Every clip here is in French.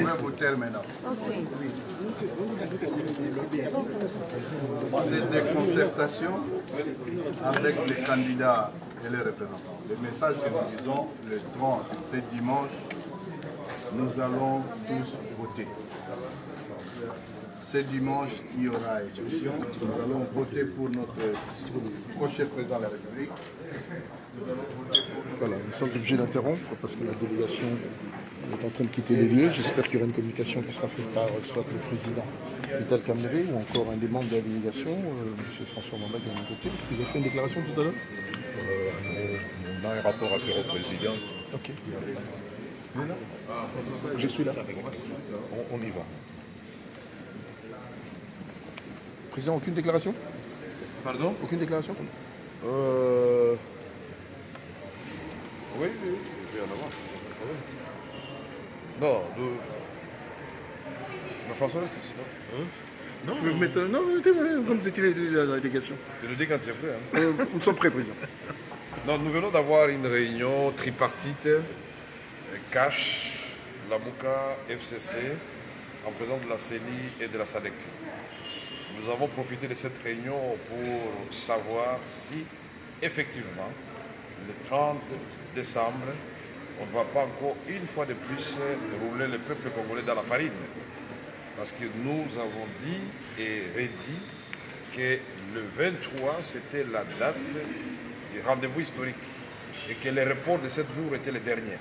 pourrait voter maintenant. C'est des concertations avec les candidats et les représentants. Le message que nous disons le 30, c'est dimanche, nous allons tous voter. Ce dimanche, il y aura élection. Nous allons voter pour notre prochain président de la République. Voilà, nous sommes obligés d'interrompre parce que la délégation est en train de quitter les lieux. J'espère qu'il y aura une communication qui sera faite par soit le président Vital Kamerhe ou encore un des membres de la délégation, M. François Mamba de mon côté. Est-ce que vous avez fait une déclaration tout à l'heure? On a un rapport à faire au président. Ok. Je suis là. On y va. Président, aucune déclaration? Pardon? Aucune déclaration? Oui, il peut y en avoir. Non, mais François, c'est ça. Non, je vais vous mettre. Non, mettez-moi comme vous étiez la délégation. Je le dis quand tu es prêt. Hein. Nous sommes prêts, président. Non, nous venons d'avoir une réunion tripartite, CASH, la MOUCA, FCC, en présence de la CENI et de la SADC. Nous avons profité de cette réunion pour savoir si, effectivement, le 30 décembre, on ne va pas encore une fois de plus rouler le peuple congolais dans la farine. Parce que nous avons dit et redit que le 23, c'était la date du rendez-vous historique et que les reports de 7 jours étaient les derniers.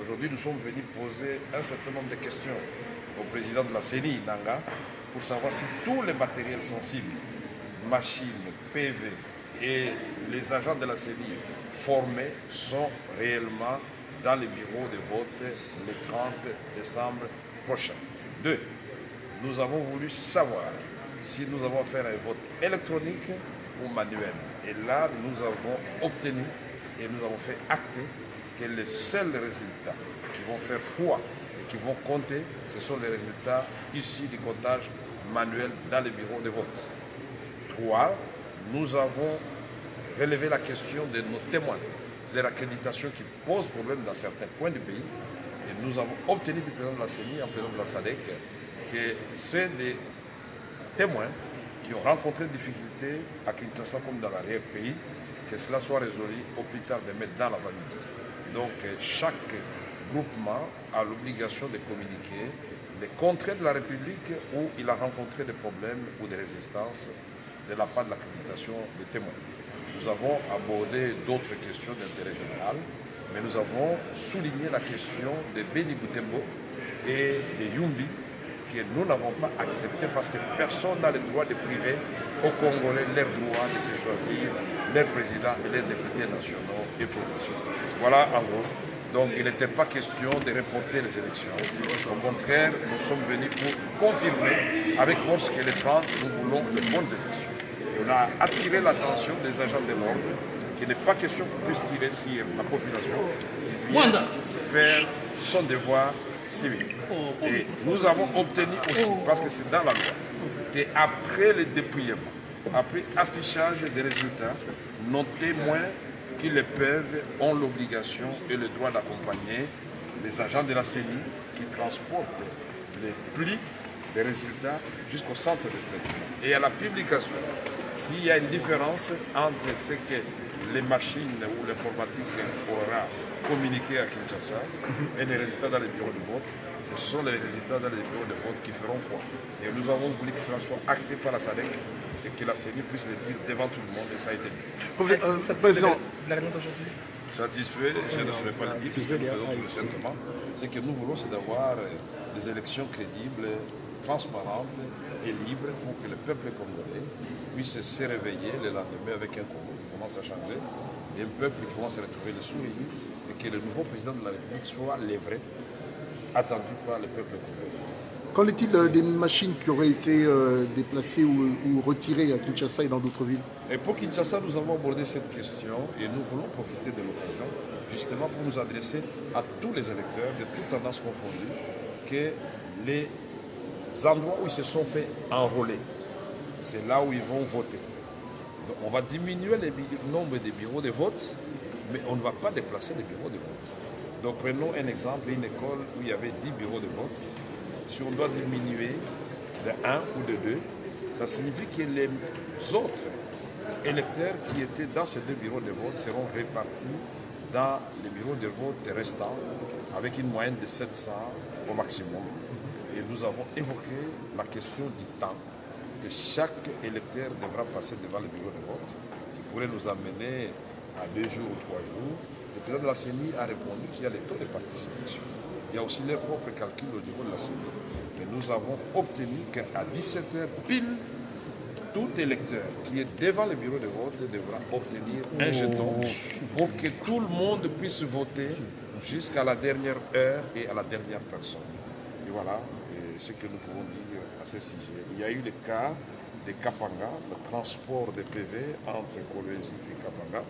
Aujourd'hui, nous sommes venus poser un certain nombre de questions au président de la CENI, Nanga, pour savoir si tous les matériels sensibles, machines, PV et les agents de la CENI formés sont réellement dans les bureaux de vote le 30 décembre prochain. 2. Nous avons voulu savoir si nous avons fait un vote électronique ou manuel. Et là, nous avons obtenu et nous avons fait acter que les seuls résultats qui vont faire foi et qui vont compter, ce sont les résultats issus du comptage manuel dans les bureaux de vote. 3. Nous avons relevé la question de nos témoins, leur accréditation qui pose problème dans certains coins du pays. Et nous avons obtenu du président de la CENI, en président de la SADC, que c'est des témoins qui ont rencontré des difficultés à Kinshasa comme dans l'arrière-pays, que cela soit résolu au plus tard de mettre dans la valise. Et donc chaque groupement a l'obligation de communiquer les contrées de la République où il a rencontré des problèmes ou des résistances de la part de l'accréditation des témoins. Nous avons abordé d'autres questions d'intérêt général, mais nous avons souligné la question de Béni Boutembo et de Yumbi, que nous n'avons pas accepté parce que personne n'a le droit de priver aux Congolais leur droit de se choisir leurs présidents et leurs députés nationaux et provinciaux. Voilà en gros. Donc il n'était pas question de reporter les élections. Au contraire, nous sommes venus pour confirmer avec force que les 30, nous voulons de bonnes élections. Et on a attiré l'attention des agents de l'ordre qu'il n'est pas question qu'on puisse tirer sur la population qui vient faire son devoir civil. Et nous avons obtenu aussi, parce que c'est dans la loi, qu'après le dépouillement, après affichage des résultats, nos témoins qui le peuvent ont l'obligation et le droit d'accompagner les agents de la CENI qui transportent les plis des résultats jusqu'au centre de traitement. Et à la publication, s'il y a une différence entre ce que les machines ou l'informatique aura communiqué à Kinshasa et les résultats dans les bureaux de vote, ce sont les résultats dans les bureaux de vote qui feront foi. Et nous avons voulu que cela soit acté par la SADC et que la CENI puisse le dire devant tout le monde, et ça a été dit. Président, la réunion d'aujourd'hui? Satisfait, je ne serai pas le dire, parce que nous faisons tout le simplement. Ce que nous voulons, c'est d'avoir des élections crédibles, transparentes et libres pour que le peuple congolais puisse se réveiller le lendemain avec un Congo qui commence à changer et un peuple qui commence à retrouver le sourire et que le nouveau président de la République soit le vrai, attendu par le peuple congolais. qu'en est-il des machines qui auraient été déplacées ou retirées à Kinshasa et dans d'autres villes? Et pour Kinshasa, nous avons abordé cette question et nous voulons profiter de l'occasion justement pour nous adresser à tous les électeurs de toutes tendances confondues que les endroits où ils se sont fait enrôler, c'est là où ils vont voter. Donc on va diminuer le nombre de bureaux de vote, mais on ne va pas déplacer les bureaux de vote. Donc prenons un exemple, une école où il y avait 10 bureaux de vote. Si on doit diminuer de 1 ou de 2, ça signifie que les autres électeurs qui étaient dans ces 2 bureaux de vote seront répartis dans les bureaux de vote restants avec une moyenne de 700 au maximum. Et nous avons évoqué la question du temps que chaque électeur devra passer devant le bureau de vote, qui pourrait nous amener à 2 jours ou 3 jours. Le président de la CENI a répondu qu'il y a les taux de participation. Il y a aussi leurs propres calculs au niveau de la CENI. Et nous avons obtenu qu'à 17h pile, tout électeur qui est devant le bureau de vote devra obtenir un jeton pour que tout le monde puisse voter jusqu'à la dernière heure et à la dernière personne. Et voilà ce que nous pouvons dire à ce sujet. Il y a eu le cas de Kapanga, le transport de PV entre Kolwezi et Kapanga,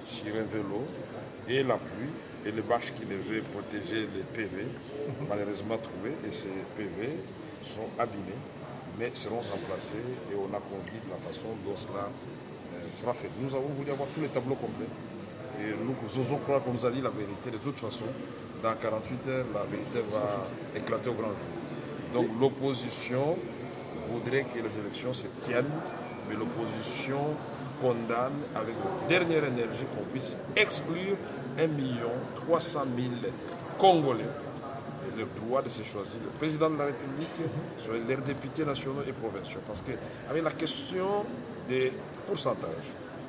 sur un vélo, et la pluie, et les bâches qui devaient protéger les PV, malheureusement trouvés, et ces PV sont abîmés, mais seront remplacés, et on a conduit de la façon dont cela sera fait. Nous avons voulu avoir tous les tableaux complets, et nous osons croire qu'on nous a dit la vérité. De toute façon, dans 48 heures, la vérité va éclater au grand jour. Donc l'opposition voudrait que les élections se tiennent, mais l'opposition condamne avec la dernière énergie qu'on puisse exclure 1 300 000 Congolais et leur droit de se choisir le président de la République, soit leurs députés nationaux et provinciaux. Parce qu'avec la question des pourcentages,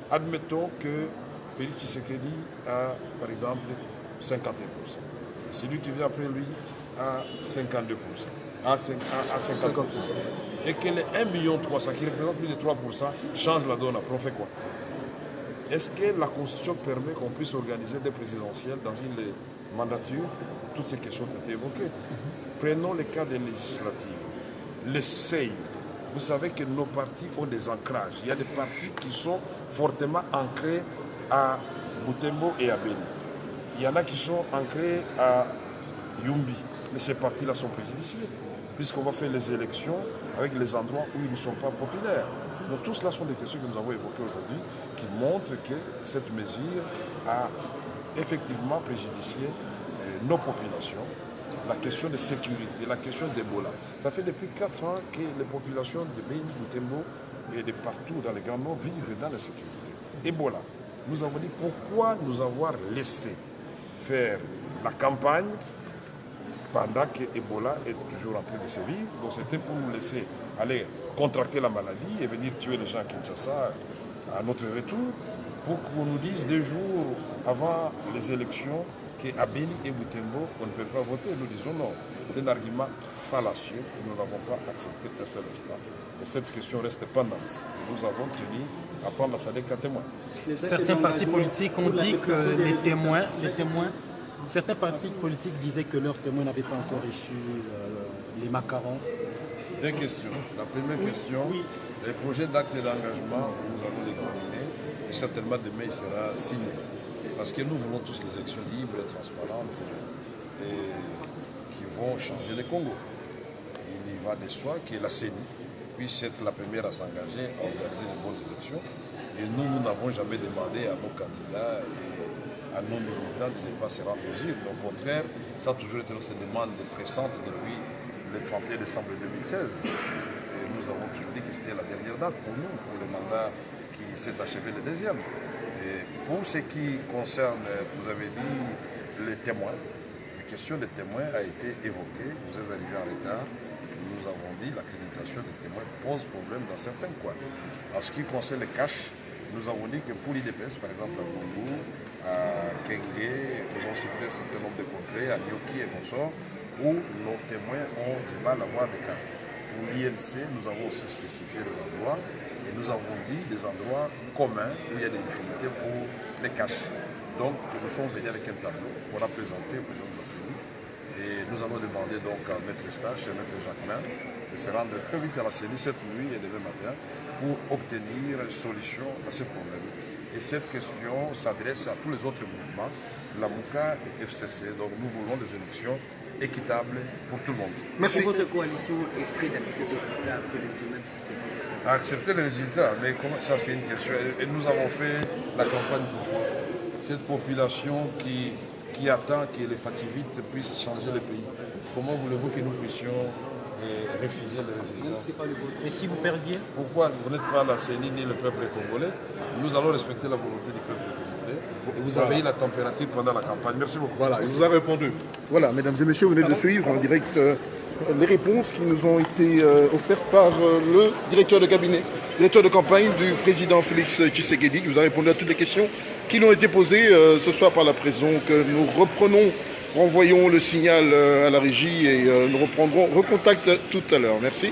admettons que Félix Tshisekedi a, par exemple, 51%. Celui qui vient après lui a 52%. À 50%. Et que les 1,3 million qui représente plus de 3% change la donne. Après, on fait quoi? Est-ce que la Constitution permet qu'on puisse organiser des présidentielles dans une mandature? Toutes ces questions ont été évoquées. Prenons le cas des législatives. Le seuil. Vous savez que nos partis ont des ancrages. Il y a des partis qui sont fortement ancrés à Butembo et à Beni. Il y en a qui sont ancrés à Yumbi. Mais ces partis-là sont préjudiciés, puisqu'on va faire les élections avec les endroits où ils ne sont pas populaires. Donc tout cela sont des questions que nous avons évoquées aujourd'hui, qui montrent que cette mesure a effectivement préjudicié nos populations. La question de sécurité, la question d'Ebola. Ça fait depuis 4 ans que les populations de Beni, Butembo et de partout dans les grands nord vivent dans la sécurité. Ebola. Nous avons dit pourquoi nous avoir laissé faire la campagne pendant que Ebola est toujours en train de sévir. Donc c'était pour nous laisser aller contracter la maladie et venir tuer les gens à Kinshasa à notre retour, pour qu'on nous dise 2 jours avant les élections qu'à Beni et Butembo, on ne peut pas voter. Nous disons non. C'est un argument fallacieux que nous n'avons pas accepté un seul instant. Et cette question reste pendante. Et nous avons tenu à prendre la SADC à témoin. Certains partis politiques ont dit que les témoins, certains partis politiques disaient que leurs témoins n'avaient pas encore reçu les macarons. 2 questions. La première question, le projet d'acte d'engagement, nous allons l'examiner et certainement demain il sera signé. Parce que nous voulons tous les élections libres et transparentes et qui vont changer le Congo. Il y va de soi que la CENI puisse être la première à s'engager à organiser de bonnes élections. Et nous n'avons jamais demandé à nos candidats et à nos militants de ne pas se rendre aux urnes. Au contraire, ça a toujours été notre demande pressante depuis le 31 décembre 2016. Et nous avons toujours dit que c'était la dernière date pour nous, pour le mandat qui s'est achevé le 2e. Et pour ce qui concerne, vous avez dit, les témoins, la question des témoins a été évoquée. Vous êtes arrivé en retard. Nous avons dit que l'accréditation des témoins pose problème dans certains coins. En ce qui concerne les caches, nous avons dit que pour l'IDPS, par exemple à Gongo, à Kenge, nous avons cité un certain nombre de contrées, à Nyoki et consorts, où nos témoins ont du mal à avoir des cartes. Pour l'INC, nous avons aussi spécifié des endroits et nous avons dit des endroits communs où il y a des difficultés pour les caches. Donc nous sommes venus avec un tableau qu'on a présenté au président de la CENI et nous allons demander donc à Maître Stache et à Maître Jacquemin de se rendre très vite à la CENI cette nuit et demain matin pour obtenir une solution à ce problème. Et cette question s'adresse à tous les autres groupements, la MOUCA et FCC. Donc nous voulons des élections équitables pour tout le monde. Merci. Votre coalition est prête à accepter les résultats prévisionnels? À accepter les résultats, mais comment ça c'est une question. Et nous avons fait la campagne pour cette population qui qui attend que les Fativites puissent changer le pays. Comment voulez-vous que nous puissions refuser les résultats? Et si vous perdiez? Pourquoi vous n'êtes pas la CENI ni le peuple congolais? Nous allons respecter la volonté du peuple congolais. Et vous avez eu la température pendant la campagne. Merci beaucoup. Voilà, il vous a répondu. Voilà, mesdames et messieurs, vous venez de suivre en direct les réponses qui nous ont été offertes par le directeur de cabinet, directeur de campagne du président Félix Tshisekedi, qui vous a répondu à toutes les questions qui lui ont été posées ce soir par la presse. Donc nous reprenons, renvoyons le signal à la régie et nous reprendrons recontact tout à l'heure. Merci.